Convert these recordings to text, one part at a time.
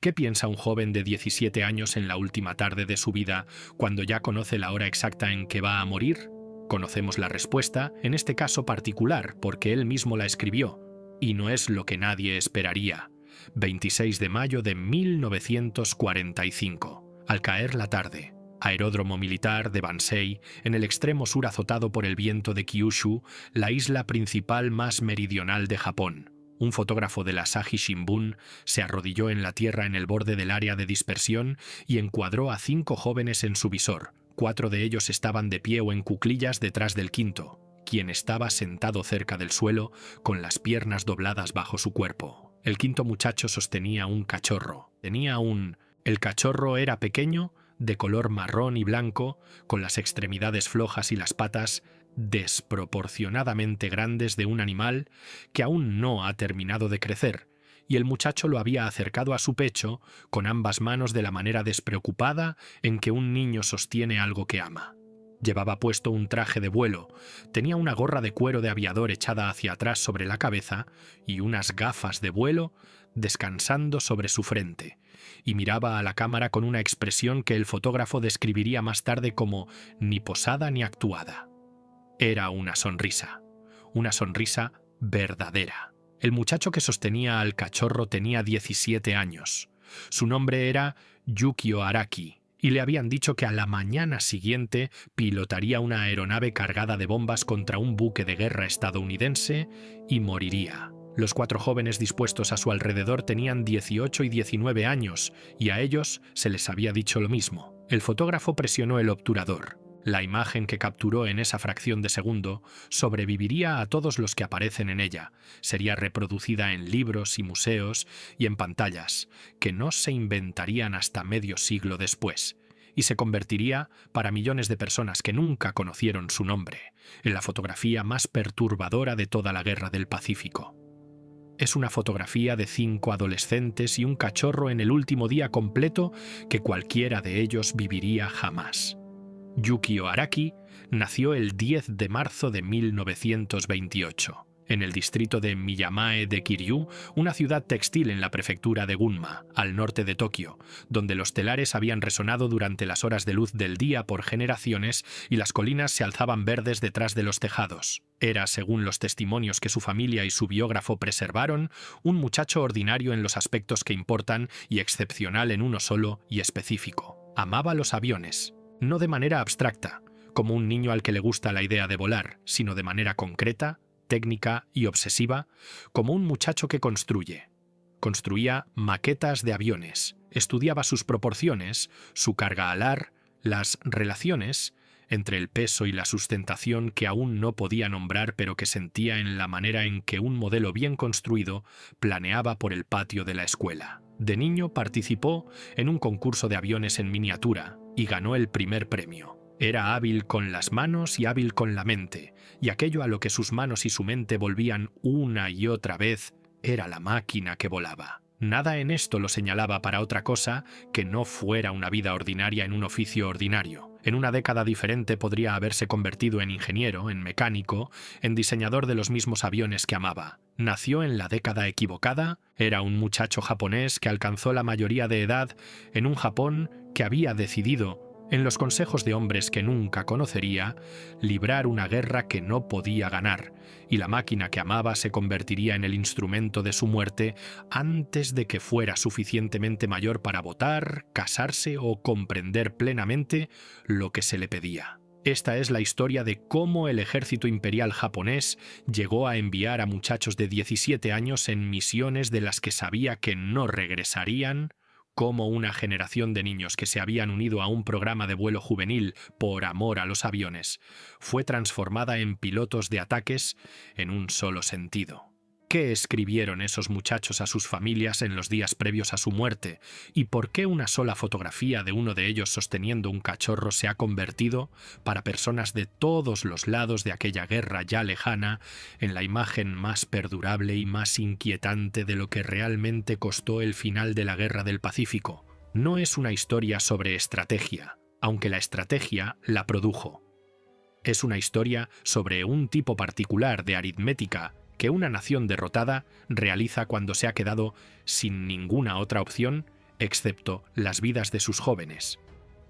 ¿Qué piensa un joven de 17 años en la última tarde de su vida cuando ya conoce la hora exacta en que va a morir? Conocemos la respuesta, en este caso particular, porque él mismo la escribió, y no es lo que nadie esperaría. 26 de mayo de 1945. Al caer la tarde. Aeródromo militar de Bansei, en el extremo sur azotado por el viento de Kyushu, la isla principal más meridional de Japón. Un fotógrafo de la Asahi Shimbun se arrodilló en la tierra en el borde del área de dispersión y encuadró a 5 jóvenes en su visor. 4 de ellos estaban de pie o en cuclillas detrás del quinto, quien estaba sentado cerca del suelo con las piernas dobladas bajo su cuerpo. El quinto muchacho sostenía un cachorro. El cachorro era pequeño, de color marrón y blanco, con las extremidades flojas y las patas desproporcionadamente grandes de un animal que aún no ha terminado de crecer, y el muchacho lo había acercado a su pecho con ambas manos de la manera despreocupada en que un niño sostiene algo que ama. Llevaba puesto un traje de vuelo, tenía una gorra de cuero de aviador echada hacia atrás sobre la cabeza y unas gafas de vuelo descansando sobre su frente, y miraba a la cámara con una expresión que el fotógrafo describiría más tarde como ni posada ni actuada. Era una sonrisa verdadera. El muchacho que sostenía al cachorro tenía 17 años. Su nombre era Yukio Araki, y le habían dicho que a la mañana siguiente pilotaría una aeronave cargada de bombas contra un buque de guerra estadounidense y moriría. Los 4 jóvenes dispuestos a su alrededor tenían 18 y 19 años, y a ellos se les había dicho lo mismo. El fotógrafo presionó el obturador. La imagen que capturó en esa fracción de segundo sobreviviría a todos los que aparecen en ella, sería reproducida en libros y museos y en pantallas, que no se inventarían hasta medio siglo después, y se convertiría, para millones de personas que nunca conocieron su nombre, en la fotografía más perturbadora de toda la Guerra del Pacífico. Es una fotografía de 5 adolescentes y un cachorro en el último día completo que cualquiera de ellos viviría jamás. Yukio Araki nació el 10 de marzo de 1928, en el distrito de Miyamae de Kiryu, una ciudad textil en la prefectura de Gunma, al norte de Tokio, donde los telares habían resonado durante las horas de luz del día por generaciones y las colinas se alzaban verdes detrás de los tejados. Era, según los testimonios que su familia y su biógrafo preservaron, un muchacho ordinario en los aspectos que importan y excepcional en uno solo y específico. Amaba los aviones. No de manera abstracta, como un niño al que le gusta la idea de volar, sino de manera concreta, técnica y obsesiva, como un muchacho que construye. Construía maquetas de aviones, estudiaba sus proporciones, su carga alar, las relaciones entre el peso y la sustentación que aún no podía nombrar pero que sentía en la manera en que un modelo bien construido planeaba por el patio de la escuela. De niño participó en un concurso de aviones en miniatura y ganó el primer premio. Era hábil con las manos y hábil con la mente, y aquello a lo que sus manos y su mente volvían una y otra vez era la máquina que volaba. Nada en esto lo señalaba para otra cosa que no fuera una vida ordinaria en un oficio ordinario. En una década diferente podría haberse convertido en ingeniero, en mecánico, en diseñador de los mismos aviones que amaba. Nació en la década equivocada, era un muchacho japonés que alcanzó la mayoría de edad en un Japón que había decidido, en los consejos de hombres que nunca conocería, librar una guerra que no podía ganar, y la máquina que amaba se convertiría en el instrumento de su muerte antes de que fuera suficientemente mayor para votar, casarse o comprender plenamente lo que se le pedía. Esta es la historia de cómo el ejército imperial japonés llegó a enviar a muchachos de 17 años en misiones de las que sabía que no regresarían, cómo una generación de niños que se habían unido a un programa de vuelo juvenil por amor a los aviones fue transformada en pilotos de ataques en un solo sentido. ¿Qué escribieron esos muchachos a sus familias en los días previos a su muerte? ¿Y por qué una sola fotografía de uno de ellos sosteniendo un cachorro se ha convertido, para personas de todos los lados de aquella guerra ya lejana, en la imagen más perdurable y más inquietante de lo que realmente costó el final de la Guerra del Pacífico? No es una historia sobre estrategia, aunque la estrategia la produjo. Es una historia sobre un tipo particular de aritmética que una nación derrotada realiza cuando se ha quedado sin ninguna otra opción excepto las vidas de sus jóvenes.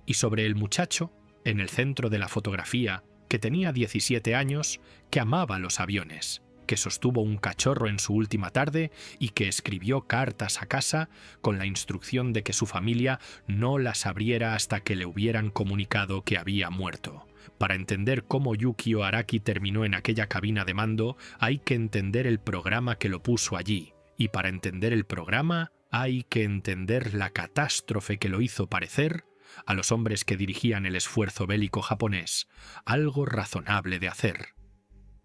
Y sobre el muchacho, en el centro de la fotografía, que tenía 17 años, que amaba los aviones, que sostuvo un cachorro en su última tarde y que escribió cartas a casa con la instrucción de que su familia no las abriera hasta que le hubieran comunicado que había muerto. Para entender cómo Yukio Araki terminó en aquella cabina de mando, hay que entender el programa que lo puso allí, y para entender el programa hay que entender la catástrofe que lo hizo parecer, a los hombres que dirigían el esfuerzo bélico japonés, algo razonable de hacer.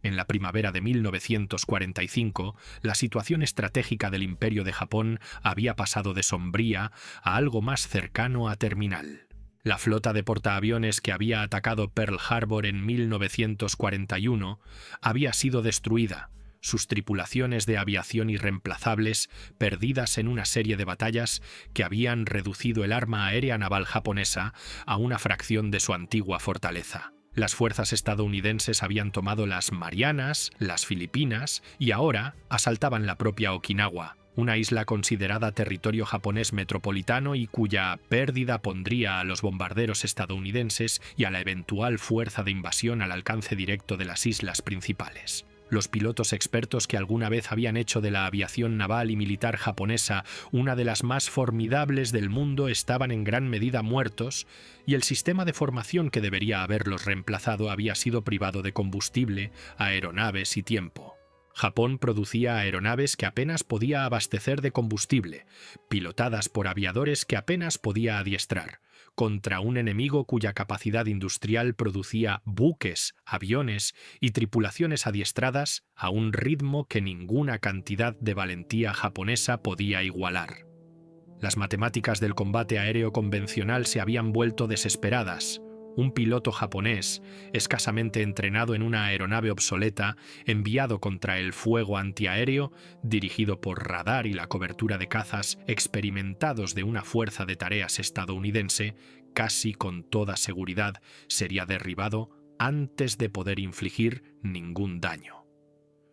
En la primavera de 1945, la situación estratégica del Imperio de Japón había pasado de sombría a algo más cercano a terminal. La flota de portaaviones que había atacado Pearl Harbor en 1941 había sido destruida, sus tripulaciones de aviación irreemplazables perdidas en una serie de batallas que habían reducido el arma aérea naval japonesa a una fracción de su antigua fortaleza. Las fuerzas estadounidenses habían tomado las Marianas, las Filipinas y ahora asaltaban la propia Okinawa, una isla considerada territorio japonés metropolitano y cuya pérdida pondría a los bombarderos estadounidenses y a la eventual fuerza de invasión al alcance directo de las islas principales. Los pilotos expertos que alguna vez habían hecho de la aviación naval y militar japonesa una de las más formidables del mundo estaban en gran medida muertos, y el sistema de formación que debería haberlos reemplazado había sido privado de combustible, aeronaves y tiempo. Japón producía aeronaves que apenas podía abastecer de combustible, pilotadas por aviadores que apenas podía adiestrar, contra un enemigo cuya capacidad industrial producía buques, aviones y tripulaciones adiestradas a un ritmo que ninguna cantidad de valentía japonesa podía igualar. Las matemáticas del combate aéreo convencional se habían vuelto desesperadas. Un piloto japonés, escasamente entrenado en una aeronave obsoleta, enviado contra el fuego antiaéreo, dirigido por radar y la cobertura de cazas experimentados de una fuerza de tareas estadounidense, casi con toda seguridad sería derribado antes de poder infligir ningún daño.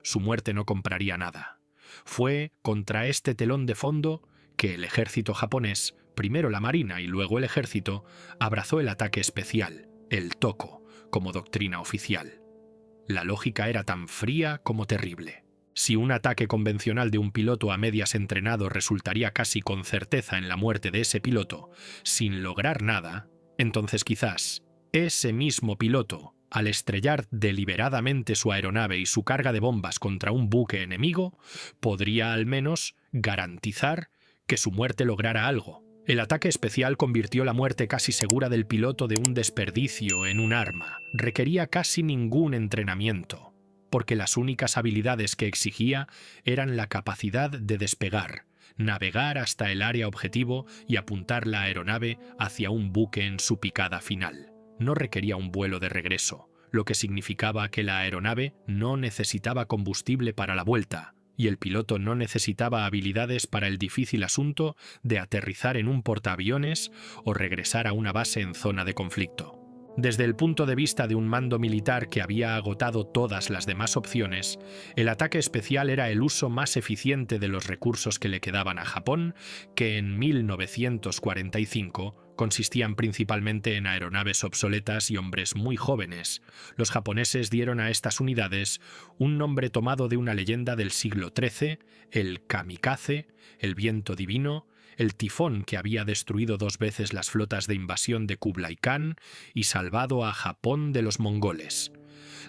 Su muerte no compraría nada. Fue contra este telón de fondo que el ejército japonés, primero la marina y luego el ejército, abrazó el ataque especial, el Toko, como doctrina oficial. La lógica era tan fría como terrible. Si un ataque convencional de un piloto a medias entrenado resultaría casi con certeza en la muerte de ese piloto, sin lograr nada, entonces quizás ese mismo piloto, al estrellar deliberadamente su aeronave y su carga de bombas contra un buque enemigo, podría al menos garantizar que su muerte lograra algo. El ataque especial convirtió la muerte casi segura del piloto de un desperdicio en un arma. Requería casi ningún entrenamiento, porque las únicas habilidades que exigía eran la capacidad de despegar, navegar hasta el área objetivo y apuntar la aeronave hacia un buque en su picada final. No requería un vuelo de regreso, lo que significaba que la aeronave no necesitaba combustible para la vuelta, y el piloto no necesitaba habilidades para el difícil asunto de aterrizar en un portaaviones o regresar a una base en zona de conflicto. Desde el punto de vista de un mando militar que había agotado todas las demás opciones, el ataque especial era el uso más eficiente de los recursos que le quedaban a Japón, que en 1945 consistían principalmente en aeronaves obsoletas y hombres muy jóvenes. Los japoneses dieron a estas unidades un nombre tomado de una leyenda del siglo XIII, el kamikaze, el viento divino, el tifón que había destruido 2 veces las flotas de invasión de Kublai Khan y salvado a Japón de los mongoles.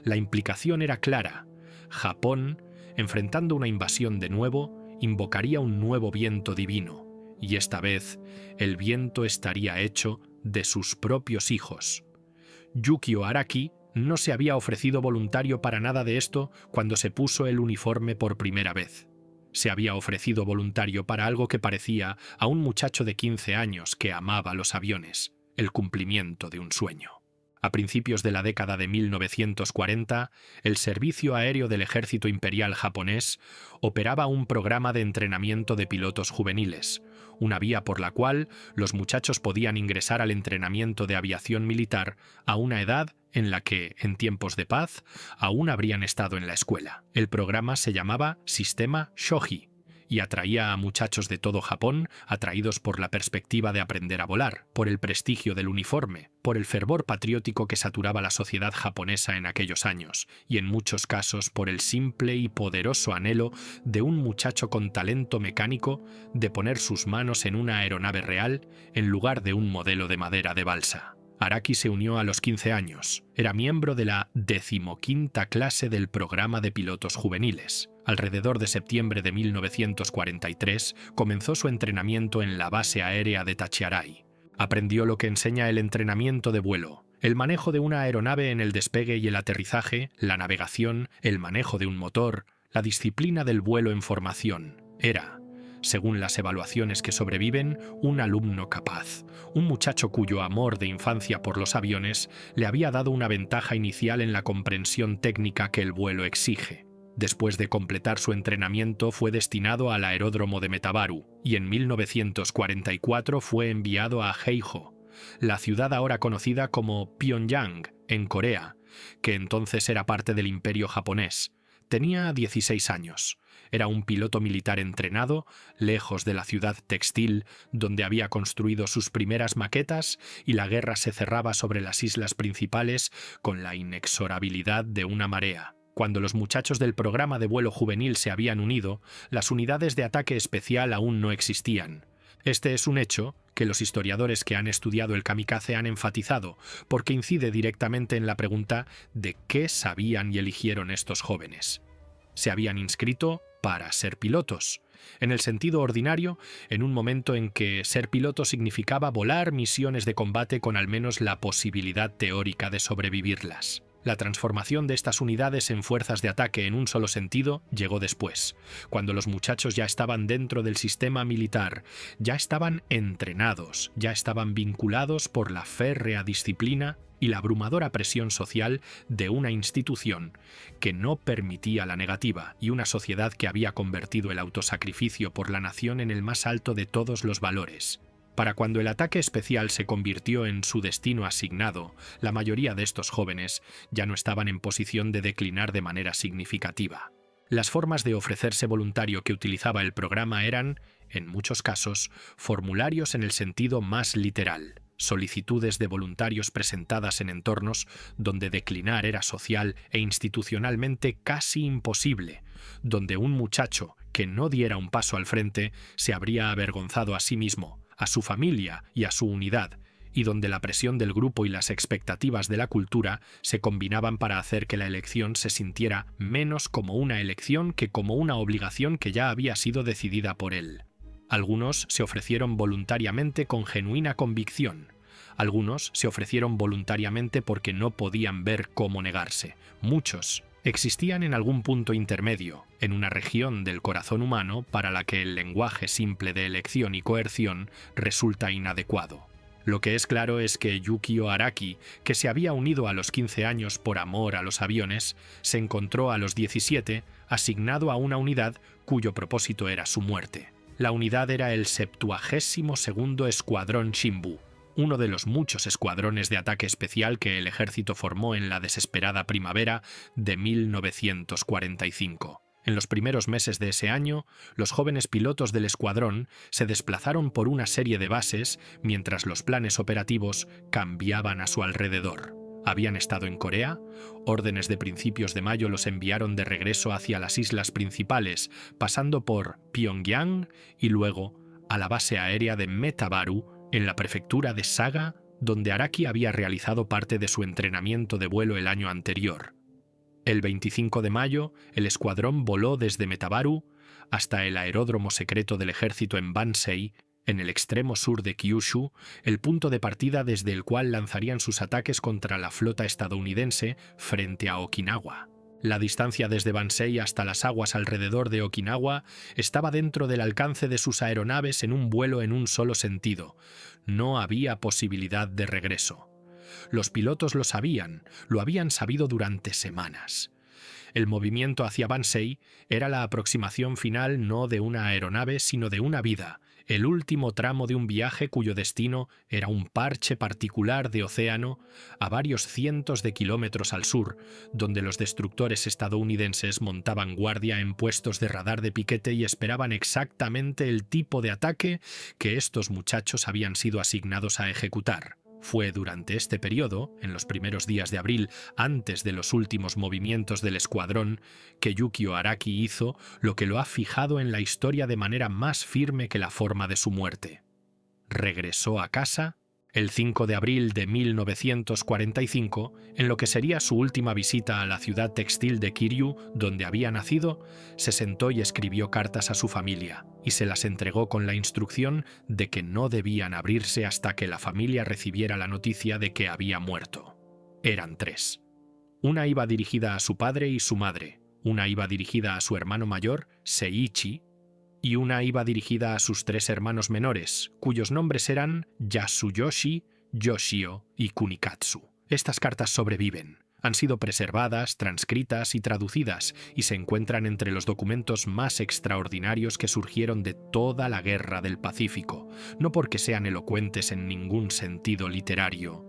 La implicación era clara. Japón, enfrentando una invasión de nuevo, invocaría un nuevo viento divino, y esta vez el viento estaría hecho de sus propios hijos. Yukio Araki no se había ofrecido voluntario para nada de esto cuando se puso el uniforme por primera vez. Se había ofrecido voluntario para algo que parecía a un muchacho de 15 años que amaba los aviones, el cumplimiento de un sueño. A principios de la década de 1940, el Servicio Aéreo del Ejército Imperial japonés operaba un programa de entrenamiento de pilotos juveniles, una vía por la cual los muchachos podían ingresar al entrenamiento de aviación militar a una edad en la que, en tiempos de paz, aún habrían estado en la escuela. El programa se llamaba Sistema Shoji y atraía a muchachos de todo Japón, atraídos por la perspectiva de aprender a volar, por el prestigio del uniforme, por el fervor patriótico que saturaba la sociedad japonesa en aquellos años, y en muchos casos por el simple y poderoso anhelo de un muchacho con talento mecánico de poner sus manos en una aeronave real en lugar de un modelo de madera de balsa. Araki se unió a los 15 años. Era miembro de la 15ª clase del programa de pilotos juveniles. Alrededor de septiembre de 1943 comenzó su entrenamiento en la base aérea de Tachiarai. Aprendió lo que enseña el entrenamiento de vuelo: el manejo de una aeronave en el despegue y el aterrizaje, la navegación, el manejo de un motor, la disciplina del vuelo en formación. Era, según las evaluaciones que sobreviven, un alumno capaz, un muchacho cuyo amor de infancia por los aviones le había dado una ventaja inicial en la comprensión técnica que el vuelo exige. Después de completar su entrenamiento fue destinado al aeródromo de Metabaru y en 1944 fue enviado a Heijo, la ciudad ahora conocida como Pyongyang, en Corea, que entonces era parte del Imperio japonés. Tenía 16 años. Era un piloto militar entrenado, lejos de la ciudad textil donde había construido sus primeras maquetas, y la guerra se cerraba sobre las islas principales con la inexorabilidad de una marea. Cuando los muchachos del programa de vuelo juvenil se habían unido, las unidades de ataque especial aún no existían. Este es un hecho que los historiadores que han estudiado el kamikaze han enfatizado, porque incide directamente en la pregunta de qué sabían y eligieron estos jóvenes. Se habían inscrito para ser pilotos. En el sentido ordinario, en un momento en que ser piloto significaba volar misiones de combate con al menos la posibilidad teórica de sobrevivirlas. La transformación de estas unidades en fuerzas de ataque en un solo sentido llegó después, cuando los muchachos ya estaban dentro del sistema militar, ya estaban entrenados, ya estaban vinculados por la férrea disciplina y la abrumadora presión social de una institución que no permitía la negativa y una sociedad que había convertido el autosacrificio por la nación en el más alto de todos los valores. Para cuando el ataque especial se convirtió en su destino asignado, la mayoría de estos jóvenes ya no estaban en posición de declinar de manera significativa. Las formas de ofrecerse voluntario que utilizaba el programa eran, en muchos casos, formularios en el sentido más literal, solicitudes de voluntarios presentadas en entornos donde declinar era social e institucionalmente casi imposible, donde un muchacho que no diera un paso al frente se habría avergonzado a sí mismo, a su familia y a su unidad, y donde la presión del grupo y las expectativas de la cultura se combinaban para hacer que la elección se sintiera menos como una elección que como una obligación que ya había sido decidida por él. Algunos se ofrecieron voluntariamente con genuina convicción. Algunos se ofrecieron voluntariamente porque no podían ver cómo negarse. Muchos existían en algún punto intermedio, en una región del corazón humano para la que el lenguaje simple de elección y coerción resulta inadecuado. Lo que es claro es que Yukio Araki, que se había unido a los 15 años por amor a los aviones, se encontró a los 17 asignado a una unidad cuyo propósito era su muerte. La unidad era el 72º Escuadrón Shimbu, uno de los muchos escuadrones de ataque especial que el ejército formó en la desesperada primavera de 1945. En los primeros meses de ese año, los jóvenes pilotos del escuadrón se desplazaron por una serie de bases mientras los planes operativos cambiaban a su alrededor. Habían estado en Corea, órdenes de principios de mayo los enviaron de regreso hacia las islas principales, pasando por Pyongyang y luego a la base aérea de Metabaru, en la prefectura de Saga, donde Araki había realizado parte de su entrenamiento de vuelo el año anterior. El 25 de mayo, el escuadrón voló desde Metabaru hasta el aeródromo secreto del ejército en Bansei, en el extremo sur de Kyushu, el punto de partida desde el cual lanzarían sus ataques contra la flota estadounidense frente a Okinawa. La distancia desde Bansei hasta las aguas alrededor de Okinawa estaba dentro del alcance de sus aeronaves en un vuelo en un solo sentido. No había posibilidad de regreso. Los pilotos lo sabían, lo habían sabido durante semanas. El movimiento hacia Bansei era la aproximación final no de una aeronave, sino de una vida, el último tramo de un viaje cuyo destino era un parche particular de océano a varios cientos de kilómetros al sur, donde los destructores estadounidenses montaban guardia en puestos de radar de piquete y esperaban exactamente el tipo de ataque que estos muchachos habían sido asignados a ejecutar. Fue durante este periodo, en los primeros días de abril, antes de los últimos movimientos del escuadrón, que Yukio Araki hizo lo que lo ha fijado en la historia de manera más firme que la forma de su muerte. Regresó a casa el 5 de abril de 1945, en lo que sería su última visita a la ciudad textil de Kiryu, donde había nacido, se sentó y escribió cartas a su familia, y se las entregó con la instrucción de que no debían abrirse hasta que la familia recibiera la noticia de que había muerto. Eran 3. Una iba dirigida a su padre y su madre, una iba dirigida a su hermano mayor, Seiichi, y una iba dirigida a sus 3 hermanos menores, cuyos nombres eran Yasuyoshi, Yoshio y Kunikatsu. Estas cartas sobreviven. Han sido preservadas, transcritas y traducidas, y se encuentran entre los documentos más extraordinarios que surgieron de toda la Guerra del Pacífico, no porque sean elocuentes en ningún sentido literario,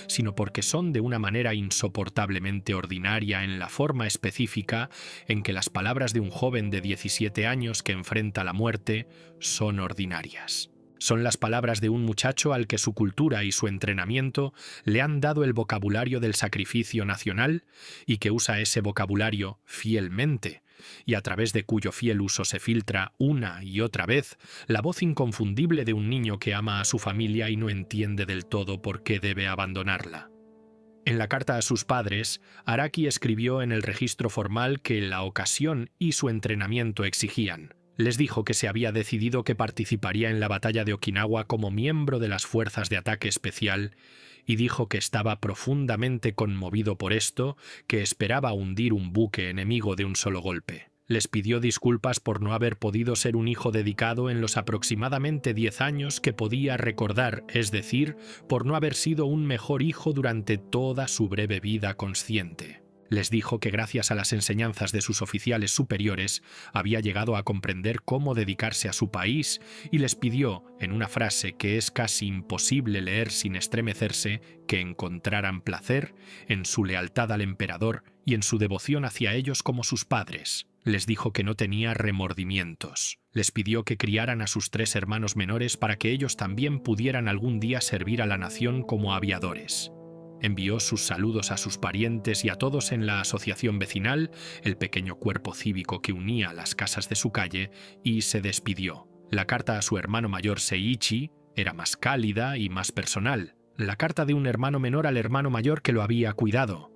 sino porque son de una manera insoportablemente ordinaria en la forma específica en que las palabras de un joven de 17 años que enfrenta la muerte son ordinarias. Son las palabras de un muchacho al que su cultura y su entrenamiento le han dado el vocabulario del sacrificio nacional y que usa ese vocabulario fielmente, y a través de cuyo fiel uso se filtra una y otra vez la voz inconfundible de un niño que ama a su familia y no entiende del todo por qué debe abandonarla. En la carta a sus padres, Araki escribió en el registro formal que la ocasión y su entrenamiento exigían. Les dijo que se había decidido que participaría en la batalla de Okinawa como miembro de las fuerzas de ataque especial y dijo que estaba profundamente conmovido por esto, que esperaba hundir un buque enemigo de un solo golpe. Les pidió disculpas por no haber podido ser un hijo dedicado en los aproximadamente 10 años que podía recordar, es decir, por no haber sido un mejor hijo durante toda su breve vida consciente. Les dijo que gracias a las enseñanzas de sus oficiales superiores había llegado a comprender cómo dedicarse a su país y les pidió, en una frase que es casi imposible leer sin estremecerse, que encontraran placer en su lealtad al emperador y en su devoción hacia ellos como sus padres. Les dijo que no tenía remordimientos. Les pidió que criaran a sus 3 hermanos menores para que ellos también pudieran algún día servir a la nación como aviadores. Envió sus saludos a sus parientes y a todos en la asociación vecinal, el pequeño cuerpo cívico que unía las casas de su calle, y se despidió. La carta a su hermano mayor Seiichi era más cálida y más personal. La carta de un hermano menor al hermano mayor que lo había cuidado.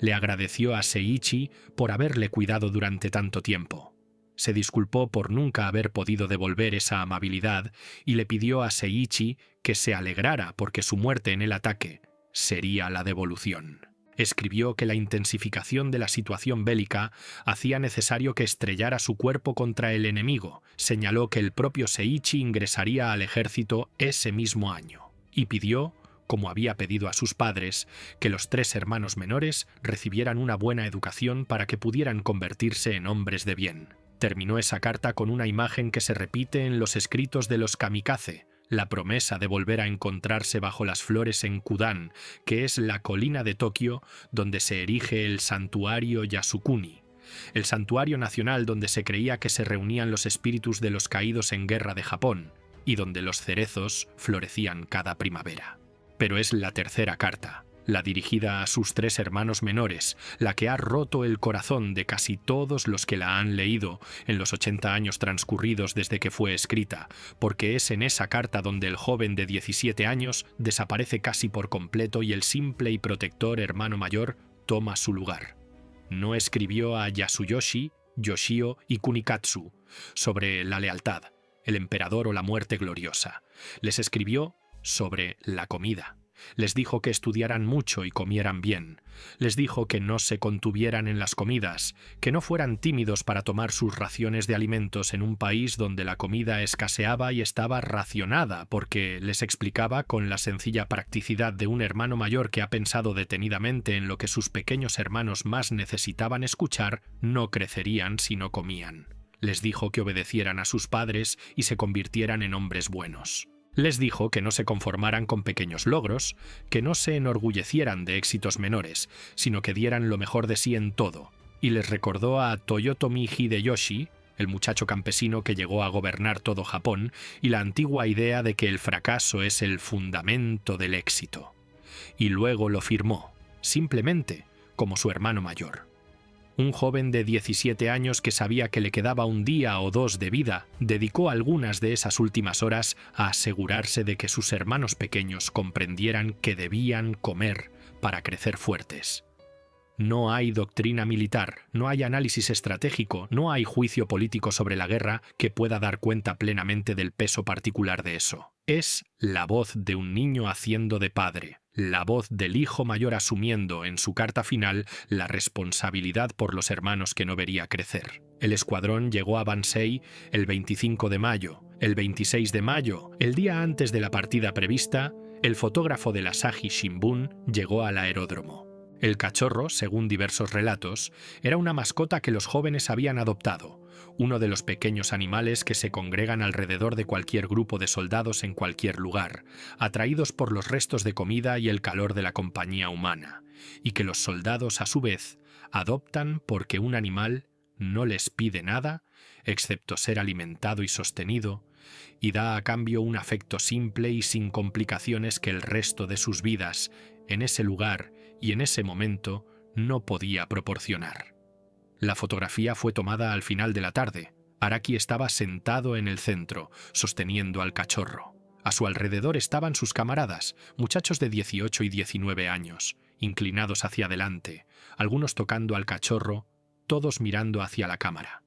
Le agradeció a Seiichi por haberle cuidado durante tanto tiempo. Se disculpó por nunca haber podido devolver esa amabilidad y le pidió a Seiichi que se alegrara porque su muerte en el ataque sería la devolución. Escribió que la intensificación de la situación bélica hacía necesario que estrellara su cuerpo contra el enemigo. Señaló que el propio Seiichi ingresaría al ejército ese mismo año y pidió, como había pedido a sus padres, que los 3 hermanos menores recibieran una buena educación para que pudieran convertirse en hombres de bien. Terminó esa carta con una imagen que se repite en los escritos de los kamikaze, la promesa de volver a encontrarse bajo las flores en Kudan, que es la colina de Tokio donde se erige el santuario Yasukuni, el santuario nacional donde se creía que se reunían los espíritus de los caídos en guerra de Japón y donde los cerezos florecían cada primavera. Pero es la tercera carta, la dirigida a sus 3 hermanos menores, la que ha roto el corazón de casi todos los que la han leído en los 80 años transcurridos desde que fue escrita, porque es en esa carta donde el joven de 17 años desaparece casi por completo y el simple y protector hermano mayor toma su lugar. No escribió a Yasuyoshi, Yoshio y Kunikatsu sobre la lealtad, el emperador o la muerte gloriosa. Les escribió sobre la comida. Les dijo que estudiaran mucho y comieran bien. Les dijo que no se contuvieran en las comidas, que no fueran tímidos para tomar sus raciones de alimentos en un país donde la comida escaseaba y estaba racionada, porque les explicaba con la sencilla practicidad de un hermano mayor que ha pensado detenidamente en lo que sus pequeños hermanos más necesitaban escuchar, no crecerían si no comían. Les dijo que obedecieran a sus padres y se convirtieran en hombres buenos. Les dijo que no se conformaran con pequeños logros, que no se enorgullecieran de éxitos menores, sino que dieran lo mejor de sí en todo. Y les recordó a Toyotomi Hideyoshi, el muchacho campesino que llegó a gobernar todo Japón, y la antigua idea de que el fracaso es el fundamento del éxito. Y luego lo firmó, simplemente, como su hermano mayor. Un joven de 17 años que sabía que le quedaba un día o dos de vida, dedicó algunas de esas últimas horas a asegurarse de que sus hermanos pequeños comprendieran que debían comer para crecer fuertes. No hay doctrina militar, no hay análisis estratégico, no hay juicio político sobre la guerra que pueda dar cuenta plenamente del peso particular de eso. Es la voz de un niño haciendo de padre, la voz del hijo mayor asumiendo en su carta final la responsabilidad por los hermanos que no vería crecer. El escuadrón llegó a Bansei el 25 de mayo. El 26 de mayo, el día antes de la partida prevista, el fotógrafo del Asahi Shimbun llegó al aeródromo. El cachorro, según diversos relatos, era una mascota que los jóvenes habían adoptado, uno de los pequeños animales que se congregan alrededor de cualquier grupo de soldados en cualquier lugar, atraídos por los restos de comida y el calor de la compañía humana, y que los soldados, a su vez, adoptan porque un animal no les pide nada, excepto ser alimentado y sostenido, y da a cambio un afecto simple y sin complicaciones que el resto de sus vidas, en ese lugar y en ese momento, no podía proporcionar. La fotografía fue tomada al final de la tarde. Araki estaba sentado en el centro, sosteniendo al cachorro. A su alrededor estaban sus camaradas, muchachos de 18 y 19 años, inclinados hacia adelante, algunos tocando al cachorro, todos mirando hacia la cámara.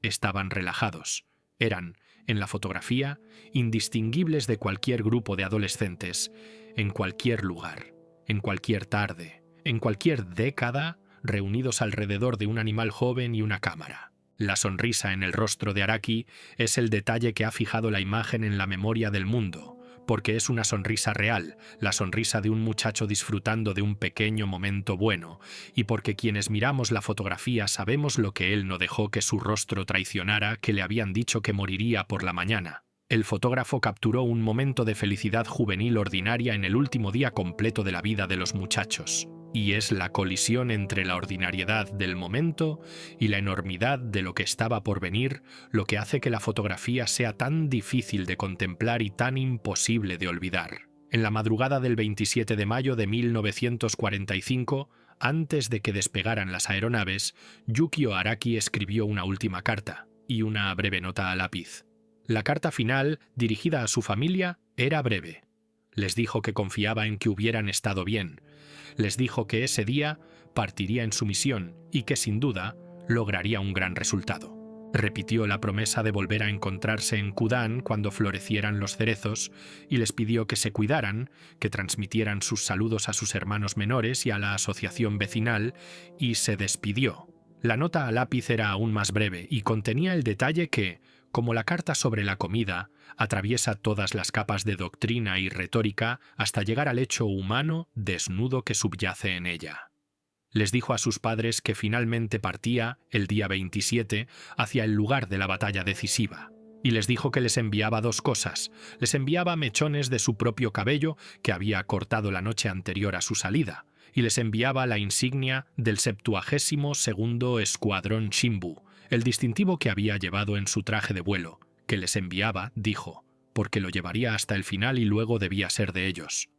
Estaban relajados. Eran, en la fotografía, indistinguibles de cualquier grupo de adolescentes, en cualquier lugar, en cualquier tarde, en cualquier década, reunidos alrededor de un animal joven y una cámara. La sonrisa en el rostro de Araki es el detalle que ha fijado la imagen en la memoria del mundo, porque es una sonrisa real, la sonrisa de un muchacho disfrutando de un pequeño momento bueno, y porque quienes miramos la fotografía sabemos lo que él no dejó que su rostro traicionara, que le habían dicho que moriría por la mañana. El fotógrafo capturó un momento de felicidad juvenil ordinaria en el último día completo de la vida de los muchachos. Y es la colisión entre la ordinariedad del momento y la enormidad de lo que estaba por venir lo que hace que la fotografía sea tan difícil de contemplar y tan imposible de olvidar. En la madrugada del 27 de mayo de 1945, antes de que despegaran las aeronaves, Yukio Araki escribió una última carta y una breve nota a lápiz. La carta final, dirigida a su familia, era breve. Les dijo que confiaba en que hubieran estado bien. Les dijo que ese día partiría en su misión y que sin duda lograría un gran resultado. Repitió la promesa de volver a encontrarse en Kudan cuando florecieran los cerezos y les pidió que se cuidaran, que transmitieran sus saludos a sus hermanos menores y a la asociación vecinal, y se despidió. La nota a lápiz era aún más breve y contenía el detalle que, como la carta sobre la comida, atraviesa todas las capas de doctrina y retórica hasta llegar al hecho humano desnudo que subyace en ella. Les dijo a sus padres que finalmente partía, el día 27, hacia el lugar de la batalla decisiva. Y les dijo que les enviaba dos cosas. Les enviaba mechones de su propio cabello que había cortado la noche anterior a su salida, y les enviaba la insignia del 72º Escuadrón Shimbu, el distintivo que había llevado en su traje de vuelo, que les enviaba, dijo, porque lo llevaría hasta el final y luego debía ser de ellos.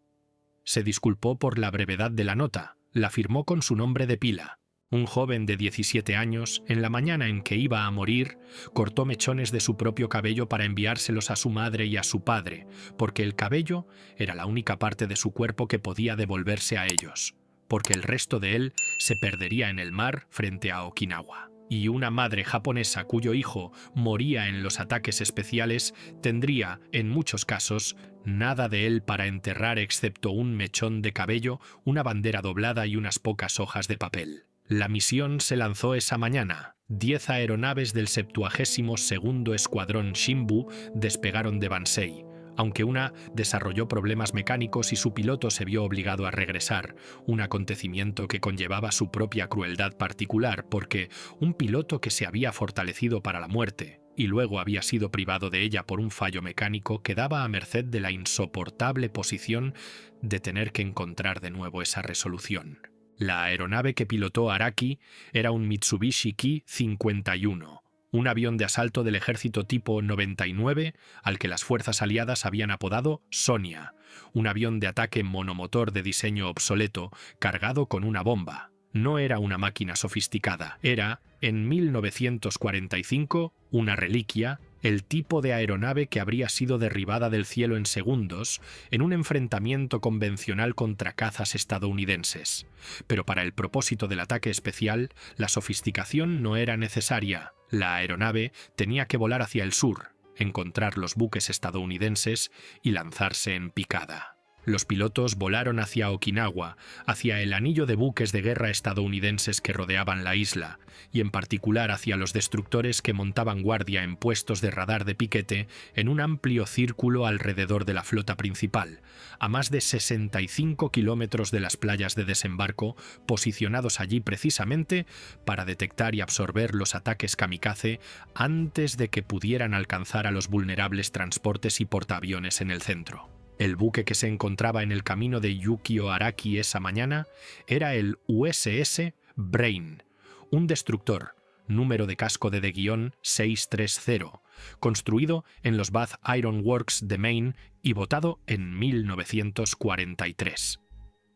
Se disculpó por la brevedad de la nota, la firmó con su nombre de pila. Un joven de 17 años, en la mañana en que iba a morir, cortó mechones de su propio cabello para enviárselos a su madre y a su padre, porque el cabello era la única parte de su cuerpo que podía devolverse a ellos, porque el resto de él se perdería en el mar frente a Okinawa. Y una madre japonesa cuyo hijo moría en los ataques especiales tendría, en muchos casos, nada de él para enterrar excepto un mechón de cabello, una bandera doblada y unas pocas hojas de papel. La misión se lanzó esa mañana. 10 aeronaves del 72º Escuadrón Shimbu despegaron de Bansei, aunque una desarrolló problemas mecánicos y su piloto se vio obligado a regresar, un acontecimiento que conllevaba su propia crueldad particular, porque un piloto que se había fortalecido para la muerte y luego había sido privado de ella por un fallo mecánico quedaba a merced de la insoportable posición de tener que encontrar de nuevo esa resolución. La aeronave que pilotó Araki era un Mitsubishi Ki-51, un avión de asalto del ejército tipo 99 al que las fuerzas aliadas habían apodado Sonia, un avión de ataque monomotor de diseño obsoleto cargado con una bomba. No era una máquina sofisticada, era, en 1945, una reliquia, el tipo de aeronave que habría sido derribada del cielo en segundos en un enfrentamiento convencional contra cazas estadounidenses. Pero para el propósito del ataque especial, la sofisticación no era necesaria. La aeronave tenía que volar hacia el sur, encontrar los buques estadounidenses y lanzarse en picada. Los pilotos volaron hacia Okinawa, hacia el anillo de buques de guerra estadounidenses que rodeaban la isla, y en particular hacia los destructores que montaban guardia en puestos de radar de piquete en un amplio círculo alrededor de la flota principal, a más de 65 kilómetros de las playas de desembarco, posicionados allí precisamente para detectar y absorber los ataques kamikaze antes de que pudieran alcanzar a los vulnerables transportes y portaaviones en el centro. El buque que se encontraba en el camino de Yukio Araki esa mañana era el USS Brain, un destructor, número de casco de guión 630, construido en los Bath Iron Works de Maine y votado en 1943.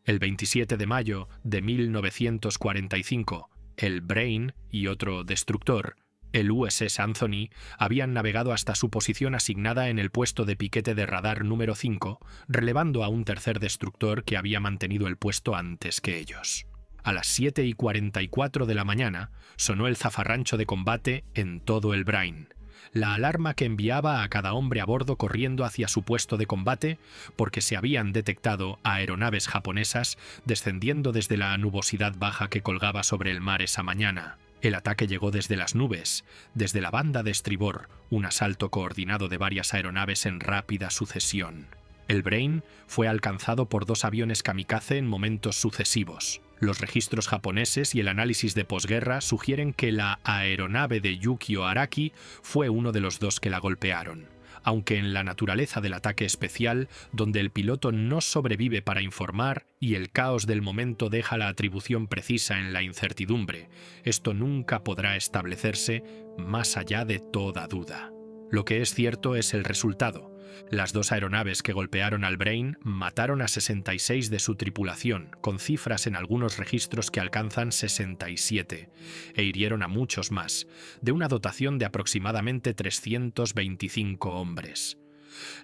El 27 de mayo de 1945, el Brain y otro destructor, el USS Anthony, habían navegado hasta su posición asignada en el puesto de piquete de radar número 5, relevando a un tercer destructor que había mantenido el puesto antes que ellos. A las 7:44 de la mañana sonó el zafarrancho de combate en todo el Brain, la alarma que enviaba a cada hombre a bordo corriendo hacia su puesto de combate porque se habían detectado aeronaves japonesas descendiendo desde la nubosidad baja que colgaba sobre el mar esa mañana. El ataque llegó desde las nubes, desde la banda de estribor, un asalto coordinado de varias aeronaves en rápida sucesión. El Brain fue alcanzado por 2 aviones kamikaze en momentos sucesivos. Los registros japoneses y el análisis de posguerra sugieren que la aeronave de Yukio Araki fue uno de los 2 que la golpearon, aunque en la naturaleza del ataque especial, donde el piloto no sobrevive para informar y el caos del momento deja la atribución precisa en la incertidumbre, esto nunca podrá establecerse más allá de toda duda. Lo que es cierto es el resultado. Las 2 aeronaves que golpearon al Brain mataron a 66 de su tripulación, con cifras en algunos registros que alcanzan 67, e hirieron a muchos más, de una dotación de aproximadamente 325 hombres.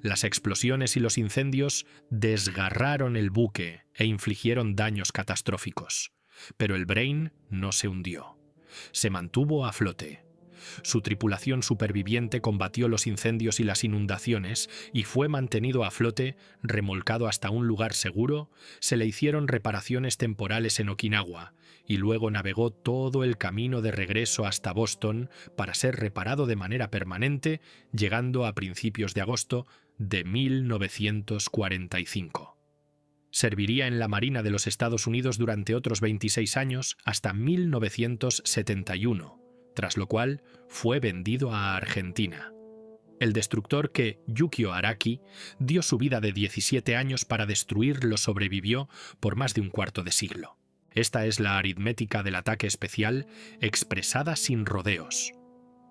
Las explosiones y los incendios desgarraron el buque e infligieron daños catastróficos, pero el Brain no se hundió. Se mantuvo a flote. Su tripulación superviviente combatió los incendios y las inundaciones y fue mantenido a flote, remolcado hasta un lugar seguro, se le hicieron reparaciones temporales en Okinawa y luego navegó todo el camino de regreso hasta Boston para ser reparado de manera permanente, llegando a principios de agosto de 1945. Serviría en la Marina de los Estados Unidos durante otros 26 años hasta 1971. Tras lo cual fue vendido a Argentina. El destructor que Yukio Araki dio su vida de 17 años para destruir lo sobrevivió por más de un cuarto de siglo. Esta es la aritmética del ataque especial expresada sin rodeos.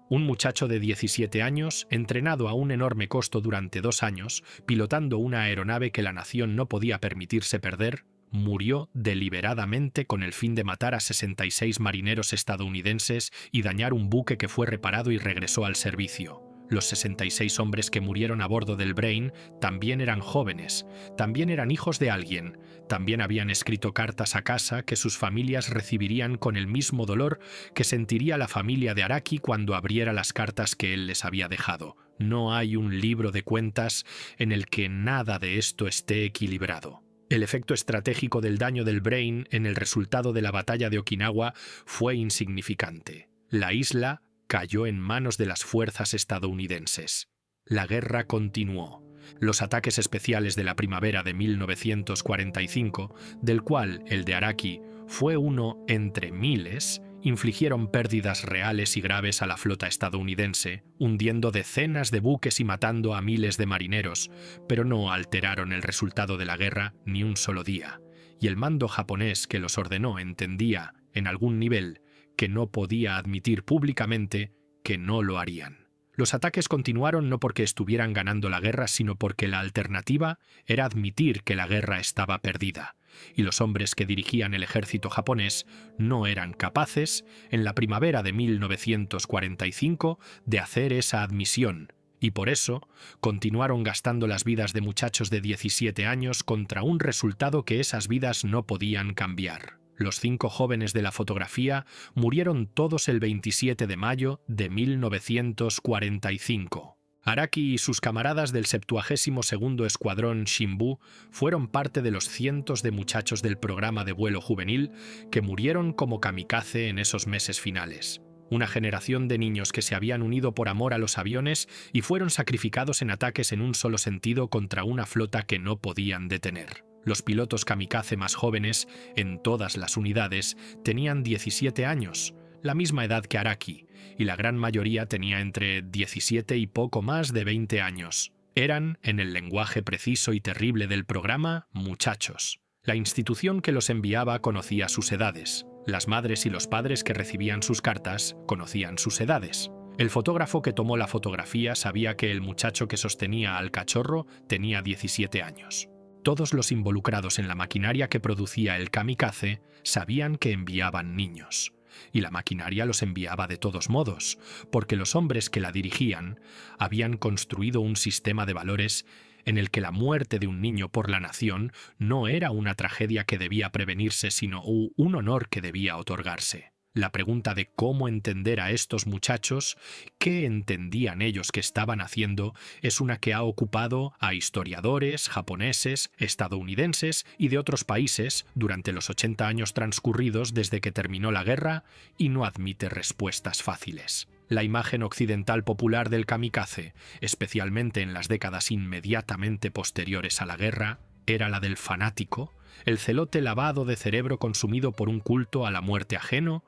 Un muchacho de 17 años, entrenado a un enorme costo durante 2 años, pilotando una aeronave que la nación no podía permitirse perder, murió deliberadamente con el fin de matar a 66 marineros estadounidenses y dañar un buque que fue reparado y regresó al servicio. Los 66 hombres que murieron a bordo del Brain también eran jóvenes, también eran hijos de alguien, también habían escrito cartas a casa que sus familias recibirían con el mismo dolor que sentiría la familia de Araki cuando abriera las cartas que él les había dejado. No hay un libro de cuentas en el que nada de esto esté equilibrado. El efecto estratégico del daño del Brain en el resultado de la batalla de Okinawa fue insignificante. La isla cayó en manos de las fuerzas estadounidenses. La guerra continuó. Los ataques especiales de la primavera de 1945, del cual el de Araki fue uno entre miles, infligieron pérdidas reales y graves a la flota estadounidense, hundiendo decenas de buques y matando a miles de marineros, pero no alteraron el resultado de la guerra ni un solo día, y el mando japonés que los ordenó entendía, en algún nivel, que no podía admitir públicamente que no lo harían. Los ataques continuaron no porque estuvieran ganando la guerra, sino porque la alternativa era admitir que la guerra estaba perdida, y los hombres que dirigían el ejército japonés no eran capaces, en la primavera de 1945, de hacer esa admisión, y por eso continuaron gastando las vidas de muchachos de 17 años contra un resultado que esas vidas no podían cambiar. Los 5 jóvenes de la fotografía murieron todos el 27 de mayo de 1945. Araki y sus camaradas del 72º Escuadrón Shinbu fueron parte de los cientos de muchachos del programa de vuelo juvenil que murieron como kamikaze en esos meses finales. Una generación de niños que se habían unido por amor a los aviones y fueron sacrificados en ataques en un solo sentido contra una flota que no podían detener. Los pilotos kamikaze más jóvenes, en todas las unidades, tenían 17 años, la misma edad que Araki, y la gran mayoría tenía entre 17 y poco más de 20 años. Eran, en el lenguaje preciso y terrible del programa, muchachos. La institución que los enviaba conocía sus edades. Las madres y los padres que recibían sus cartas conocían sus edades. El fotógrafo que tomó la fotografía sabía que el muchacho que sostenía al cachorro tenía 17 años. Todos los involucrados en la maquinaria que producía el kamikaze sabían que enviaban niños. Y la maquinaria los enviaba de todos modos, porque los hombres que la dirigían habían construido un sistema de valores en el que la muerte de un niño por la nación no era una tragedia que debía prevenirse, sino un honor que debía otorgarse. La pregunta de cómo entender a estos muchachos, qué entendían ellos que estaban haciendo, es una que ha ocupado a historiadores, japoneses, estadounidenses y de otros países durante los 80 años transcurridos desde que terminó la guerra y no admite respuestas fáciles. La imagen occidental popular del kamikaze, especialmente en las décadas inmediatamente posteriores a la guerra, era la del fanático, el celote lavado de cerebro consumido por un culto a la muerte ajeno,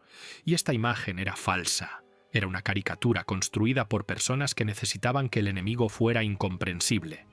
y esta imagen era falsa. Era una caricatura construida por personas que necesitaban que el enemigo fuera incomprensible.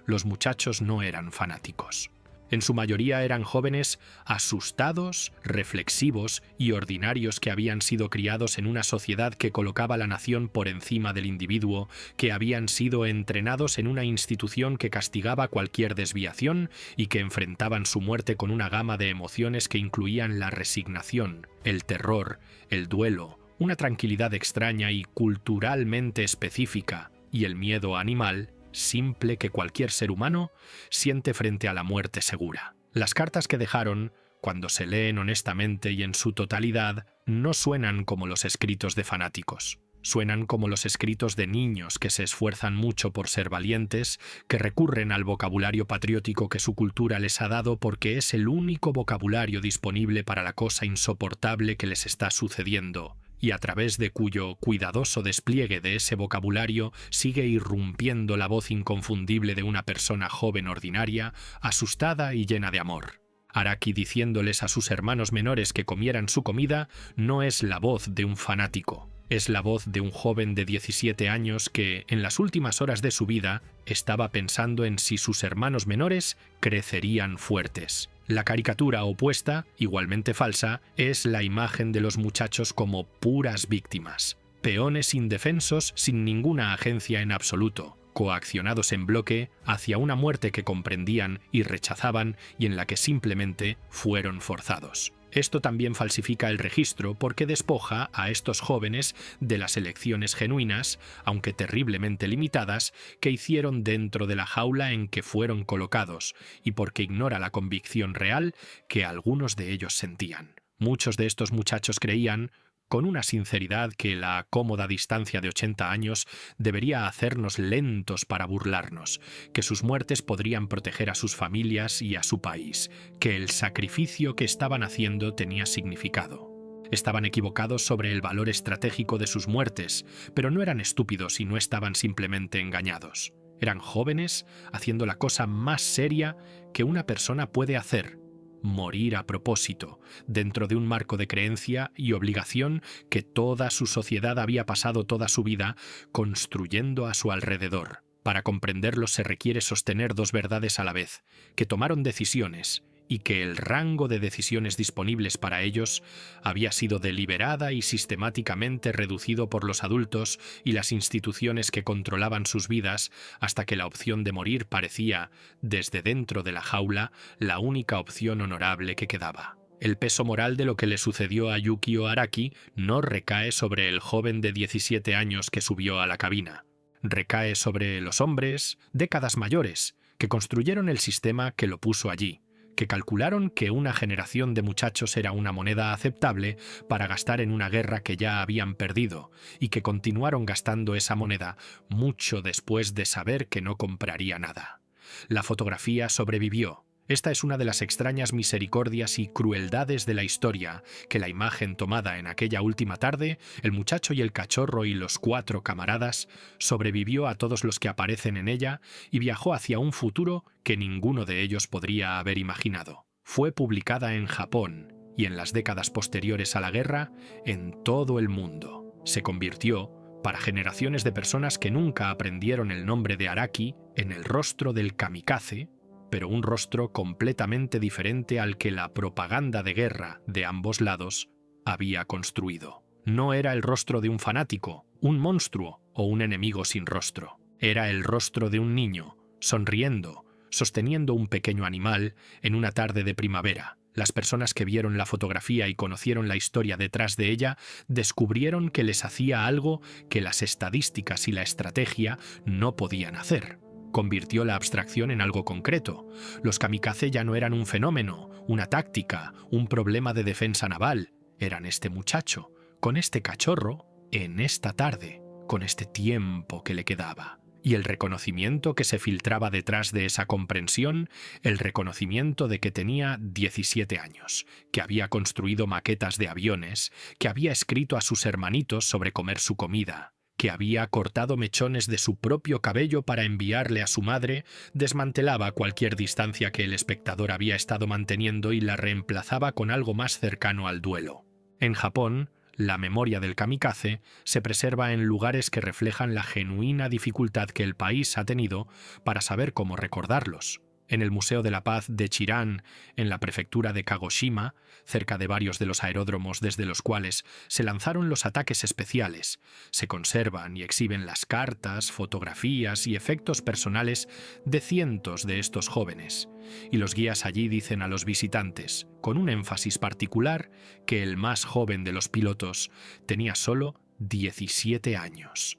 Los muchachos no eran fanáticos. En su mayoría eran jóvenes asustados, reflexivos y ordinarios que habían sido criados en una sociedad que colocaba la nación por encima del individuo, que habían sido entrenados en una institución que castigaba cualquier desviación y que enfrentaban su muerte con una gama de emociones que incluían la resignación, el terror, el duelo, una tranquilidad extraña y culturalmente específica, y el miedo animal, simple que cualquier ser humano siente frente a la muerte segura. Las cartas que dejaron, cuando se leen honestamente y en su totalidad, no suenan como los escritos de fanáticos. Suenan como los escritos de niños que se esfuerzan mucho por ser valientes, que recurren al vocabulario patriótico que su cultura les ha dado porque es el único vocabulario disponible para la cosa insoportable que les está sucediendo, y a través de cuyo cuidadoso despliegue de ese vocabulario sigue irrumpiendo la voz inconfundible de una persona joven ordinaria, asustada y llena de amor. Araki diciéndoles a sus hermanos menores que comieran su comida no es la voz de un fanático, es la voz de un joven de 17 años que, en las últimas horas de su vida, estaba pensando en si sus hermanos menores crecerían fuertes. La caricatura opuesta, igualmente falsa, es la imagen de los muchachos como puras víctimas, peones indefensos sin ninguna agencia en absoluto, coaccionados en bloque hacia una muerte que comprendían y rechazaban y en la que simplemente fueron forzados. Esto también falsifica el registro porque despoja a estos jóvenes de las elecciones genuinas, aunque terriblemente limitadas, que hicieron dentro de la jaula en que fueron colocados, y porque ignora la convicción real que algunos de ellos sentían. Muchos de estos muchachos creían, con una sinceridad que la cómoda distancia de 80 años debería hacernos lentos para burlarnos, que sus muertes podrían proteger a sus familias y a su país, que el sacrificio que estaban haciendo tenía significado. Estaban equivocados sobre el valor estratégico de sus muertes, pero no eran estúpidos y no estaban simplemente engañados. Eran jóvenes haciendo la cosa más seria que una persona puede hacer: morir a propósito, dentro de un marco de creencia y obligación que toda su sociedad había pasado toda su vida construyendo a su alrededor. Para comprenderlo se requiere sostener dos verdades a la vez: que tomaron decisiones y que el rango de decisiones disponibles para ellos había sido deliberada y sistemáticamente reducido por los adultos y las instituciones que controlaban sus vidas, hasta que la opción de morir parecía, desde dentro de la jaula, la única opción honorable que quedaba. El peso moral de lo que le sucedió a Yukio Araki no recae sobre el joven de 17 años que subió a la cabina. Recae sobre los hombres, décadas mayores, que construyeron el sistema que lo puso allí, que calcularon que una generación de muchachos era una moneda aceptable para gastar en una guerra que ya habían perdido, y que continuaron gastando esa moneda mucho después de saber que no compraría nada. La fotografía sobrevivió. Esta es una de las extrañas misericordias y crueldades de la historia, que la imagen tomada en aquella última tarde, el muchacho y el cachorro y los 4 camaradas, sobrevivió a todos los que aparecen en ella y viajó hacia un futuro que ninguno de ellos podría haber imaginado. Fue publicada en Japón y en las décadas posteriores a la guerra en todo el mundo. Se convirtió, para generaciones de personas que nunca aprendieron el nombre de Araki, en el rostro del kamikaze, pero un rostro completamente diferente al que la propaganda de guerra de ambos lados había construido. No era el rostro de un fanático, un monstruo o un enemigo sin rostro. Era el rostro de un niño, sonriendo, sosteniendo un pequeño animal en una tarde de primavera. Las personas que vieron la fotografía y conocieron la historia detrás de ella descubrieron que les hacía algo que las estadísticas y la estrategia no podían hacer. Convirtió la abstracción en algo concreto. Los kamikaze ya no eran un fenómeno, una táctica, un problema de defensa naval. Eran este muchacho, con este cachorro, en esta tarde, con este tiempo que le quedaba. Y el reconocimiento que se filtraba detrás de esa comprensión, el reconocimiento de que tenía 17 años, que había construido maquetas de aviones, que había escrito a sus hermanitos sobre comer su comida, que había cortado mechones de su propio cabello para enviarle a su madre, desmantelaba cualquier distancia que el espectador había estado manteniendo y la reemplazaba con algo más cercano al duelo. En Japón, la memoria del kamikaze se preserva en lugares que reflejan la genuina dificultad que el país ha tenido para saber cómo recordarlos. En el Museo de la Paz de Chiran, en la prefectura de Kagoshima, cerca de varios de los aeródromos desde los cuales se lanzaron los ataques especiales, se conservan y exhiben las cartas, fotografías y efectos personales de cientos de estos jóvenes, y los guías allí dicen a los visitantes, con un énfasis particular, que el más joven de los pilotos tenía solo 17 años.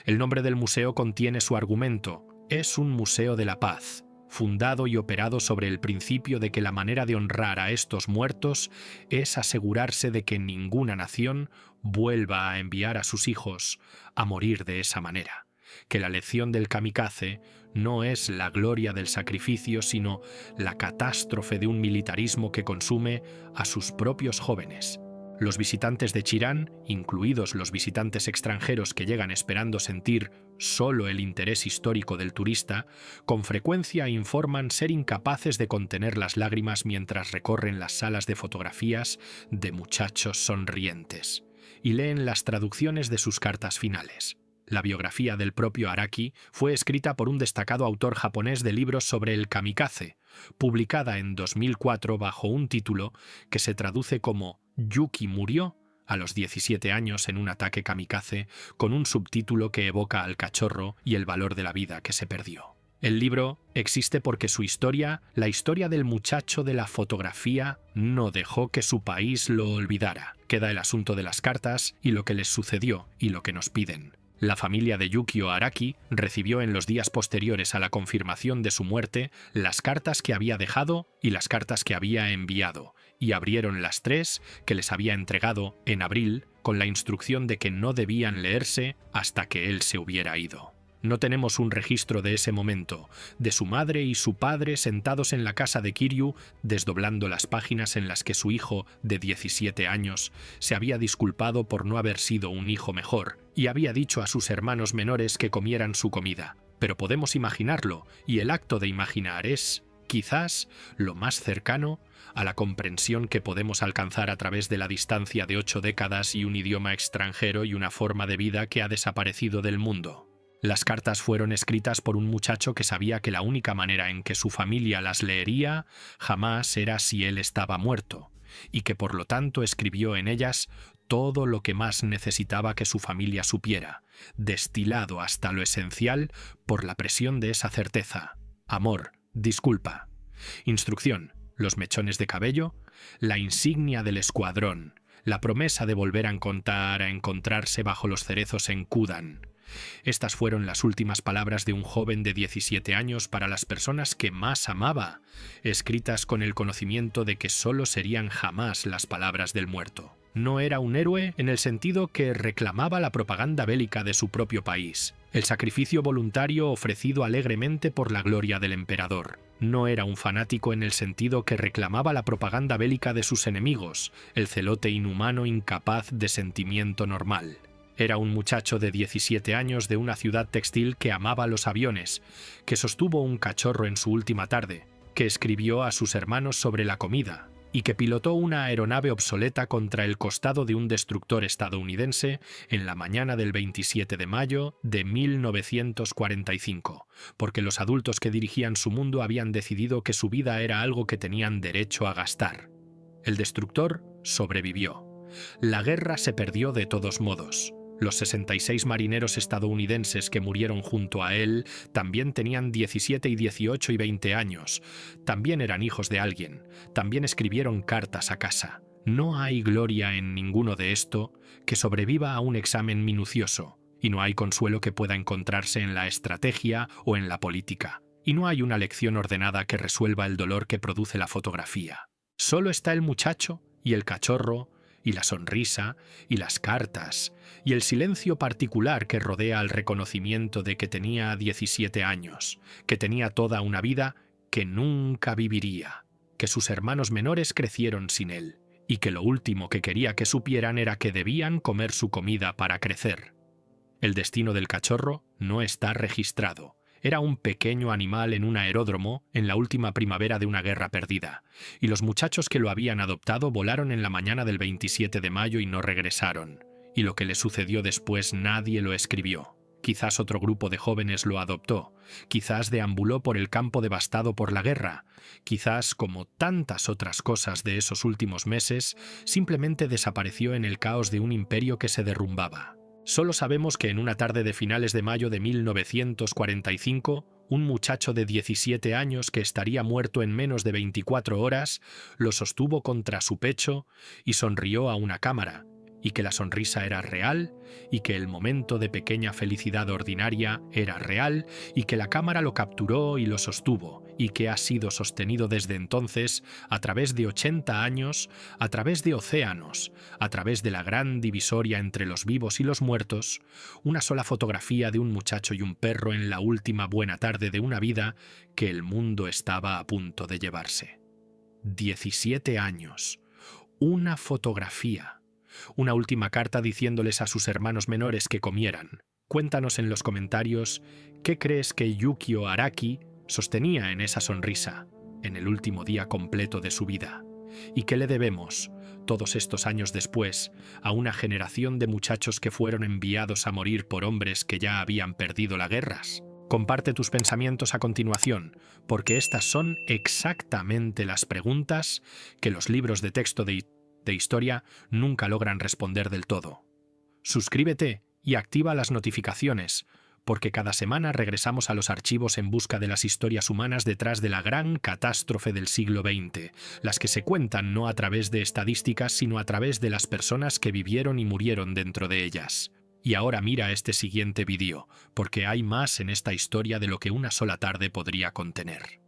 El nombre del museo contiene su argumento: es un museo de la paz, fundado y operado sobre el principio de que la manera de honrar a estos muertos es asegurarse de que ninguna nación vuelva a enviar a sus hijos a morir de esa manera, que la lección del kamikaze no es la gloria del sacrificio, sino la catástrofe de un militarismo que consume a sus propios jóvenes. Los visitantes de Chiran, incluidos los visitantes extranjeros que llegan esperando sentir solo el interés histórico del turista, con frecuencia informan ser incapaces de contener las lágrimas mientras recorren las salas de fotografías de muchachos sonrientes y leen las traducciones de sus cartas finales. La biografía del propio Araki fue escrita por un destacado autor japonés de libros sobre el kamikaze, publicada en 2004 bajo un título que se traduce como Yuki murió a los 17 años en un ataque kamikaze, con un subtítulo que evoca al cachorro y el valor de la vida que se perdió. El libro existe porque su historia, la historia del muchacho de la fotografía, no dejó que su país lo olvidara. Queda el asunto de las cartas y lo que les sucedió y lo que nos piden. La familia de Yukio Araki recibió en los días posteriores a la confirmación de su muerte las cartas que había dejado y las cartas que había enviado, y abrieron las 3 que les había entregado en abril con la instrucción de que no debían leerse hasta que él se hubiera ido. No tenemos un registro de ese momento, de su madre y su padre sentados en la casa de Kiryu, desdoblando las páginas en las que su hijo, de 17 años, se había disculpado por no haber sido un hijo mejor, y había dicho a sus hermanos menores que comieran su comida. pero podemos imaginarlo, y el acto de imaginar es, quizás, lo más cercano a la comprensión que podemos alcanzar a través de la distancia de 8 décadas y un idioma extranjero y una forma de vida que ha desaparecido del mundo. Las cartas fueron escritas por un muchacho que sabía que la única manera en que su familia las leería jamás era si él estaba muerto, y que por lo tanto escribió en ellas todo lo que más necesitaba que su familia supiera, destilado hasta lo esencial por la presión de esa certeza. Amor, disculpa. Instrucción, los mechones de cabello, la insignia del escuadrón, la promesa de volver a encontrarse bajo los cerezos en Kudan. Estas fueron las últimas palabras de un joven de 17 años para las personas que más amaba, escritas con el conocimiento de que solo serían jamás las palabras del muerto. No era un héroe en el sentido que reclamaba la propaganda bélica de su propio país, el sacrificio voluntario ofrecido alegremente por la gloria del emperador. No era un fanático en el sentido que reclamaba la propaganda bélica de sus enemigos, el celote inhumano incapaz de sentimiento normal. Era un muchacho de 17 años de una ciudad textil que amaba los aviones, que sostuvo un cachorro en su última tarde, que escribió a sus hermanos sobre la comida y que pilotó una aeronave obsoleta contra el costado de un destructor estadounidense en la mañana del 27 de mayo de 1945, porque los adultos que dirigían su mundo habían decidido que su vida era algo que tenían derecho a gastar. El destructor sobrevivió. La guerra se perdió de todos modos. Los 66 marineros estadounidenses que murieron junto a él también tenían 17 y 18 y 20 años. También eran hijos de alguien. También escribieron cartas a casa. No hay gloria en ninguno de esto que sobreviva a un examen minucioso, y no hay consuelo que pueda encontrarse en la estrategia o en la política. Y no hay una lección ordenada que resuelva el dolor que produce la fotografía. Solo está el muchacho y el cachorro y la sonrisa, y las cartas, y el silencio particular que rodea al reconocimiento de que tenía 17 años, que tenía toda una vida que nunca viviría, que sus hermanos menores crecieron sin él, y que lo último que quería que supieran era que debían comer su comida para crecer. El destino del cachorro no está registrado. Era un pequeño animal en un aeródromo en la última primavera de una guerra perdida, y los muchachos que lo habían adoptado volaron en la mañana del 27 de mayo y no regresaron, y lo que le sucedió después nadie lo escribió. Quizás otro grupo de jóvenes lo adoptó, quizás deambuló por el campo devastado por la guerra, quizás, como tantas otras cosas de esos últimos meses, simplemente desapareció en el caos de un imperio que se derrumbaba. Solo sabemos que en una tarde de finales de mayo de 1945, un muchacho de 17 años que estaría muerto en menos de 24 horas, lo sostuvo contra su pecho y sonrió a una cámara, y que la sonrisa era real, y que el momento de pequeña felicidad ordinaria era real, y que la cámara lo capturó y lo sostuvo, y que ha sido sostenido desde entonces a través de 80 años, a través de océanos, a través de la gran divisoria entre los vivos y los muertos, una sola fotografía de un muchacho y un perro en la última buena tarde de una vida que el mundo estaba a punto de llevarse. 17 años. Una fotografía. Una última carta diciéndoles a sus hermanos menores que comieran. Cuéntanos en los comentarios qué crees que Yukio Araki sostenía en esa sonrisa, en el último día completo de su vida. ¿Y qué le debemos, todos estos años después, a una generación de muchachos que fueron enviados a morir por hombres que ya habían perdido las guerras? Comparte tus pensamientos a continuación, porque estas son exactamente las preguntas que los libros de texto de historia nunca logran responder del todo. Suscríbete y activa las notificaciones, porque cada semana regresamos a los archivos en busca de las historias humanas detrás de la gran catástrofe del siglo XX, las que se cuentan no a través de estadísticas, sino a través de las personas que vivieron y murieron dentro de ellas. Y ahora mira este siguiente vídeo, porque hay más en esta historia de lo que una sola tarde podría contener.